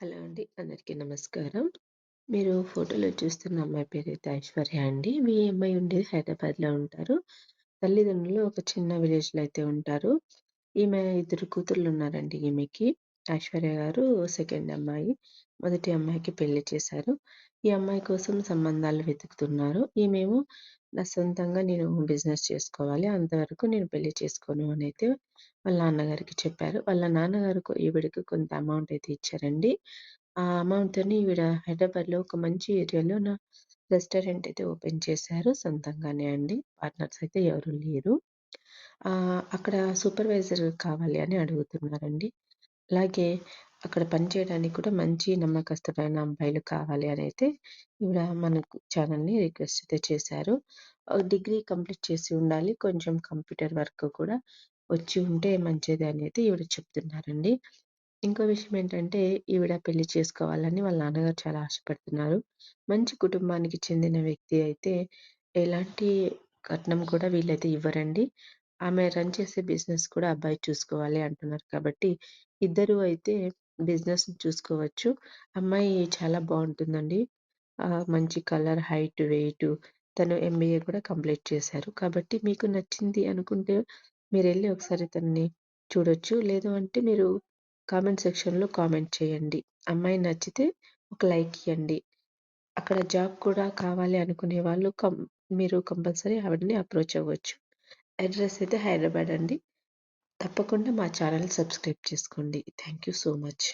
Hello అండి. అందరికీ నమస్కారం. మీరు ఫోటోలో చూస్తున్న అమ్మాయి పేరైతే ఐశ్వర్య అండి. ఈ అమ్మాయి ఉండేది హైదరాబాద్‌లో ఉంటారు. తల్లిదండ్రులు ఒక చిన్న విలేజ్‌లో అయితే ఉంటారు. ఈమె ఇద్దరు కూతుర్లున్నారండి ఈమెకి. ఐశ్వర్య గారు సెకండ్ అమ్మాయి. మొదటి అమ్మాయికి పెళ్లి చేశారు. ఈ అమ్మాయి కోసం సంబంధాలు వెతుకుతున్నారు. ఈమేమో నా సొంతంగా నేను బిజినెస్ చేసుకోవాలి. అంతవరకు నేను పెళ్లి చేసుకోను అనైతే వాళ్ళ నాన్నగారికి చెప్పారు. వాళ్ళ నాన్నగారు ఈవిడకి కొంత అమౌంట్ అయితే ఇచ్చారండి. ఆ అమౌంట్‌తోని ఈవిడ హైదరాబాద్‌లో ఒక మంచి ఏరియాలో రెస్టారెంట్ అయితే ఓపెన్ చేశారు. సొంతంగానే అండి. పార్ట్నర్స్ అయితే ఎవరు లేరు. అక్కడ సూపర్వైజర్ కావాలి అని అడుగుతున్నారండి. అలాగే అక్కడ పనిచేయడానికి కూడా మంచి నమ్మకస్తుడైన అబ్బాయిలు కావాలి అనైతే ఈవిడ మనకు ఛానల్‌ని రిక్వెస్ట్ అయితే చేశారు. డిగ్రీ కంప్లీట్ చేసి ఉండాలి. కొంచెం కంప్యూటర్ వర్క్ కూడా వచ్చి ఉంటే మంచిది అనేది ఈవిడ చెప్తున్నారండి. ఇంకో విషయం ఏంటంటే, ఈవిడ పెళ్లి చేసుకోవాలని వాళ్ళ నాన్నగారు చాలా ఆశపడుతున్నారు. మంచి కుటుంబానికి చెందిన వ్యక్తి అయితే, ఎలాంటి కట్నం కూడా వీళ్ళైతే ఇవ్వరండి. ఆమె రన్ చేసే బిజినెస్ కూడా అబ్బాయి చూసుకోవాలి అంటున్నారు కాబట్టి, ఇద్దరు అయితే బిజినెస్‌ని చూసుకోవచ్చు. అమ్మాయి చాలా బావుంటుందండి. మంచి కలర్, హైట్, వెయిటు తను ఎంబీఏ కూడా కంప్లీట్ చేశారు. కాబట్టి మీకు నచ్చింది అనుకుంటే మీరెళ్లి ఒకసారి తనని చూడొచ్చు. లేదు అంటే మీరు కామెంట్ సెక్షన్‌లో కామెంట్ చేయండి. అమ్మాయి నచ్చితే ఒక లైక్ ఇయ్యండి. అక్కడ జాబ్ కూడా కావాలి అనుకునే వాళ్ళు మీరు కంపల్సరీ ఆవిడని అప్రోచ్ అవ్వచ్చు. అడ్రెస్ అయితే హైదరాబాద్ అండి. తప్పకుండా మా ఛానెల్ సబ్స్క్రైబ్ చేసుకోండి. Thank you so much.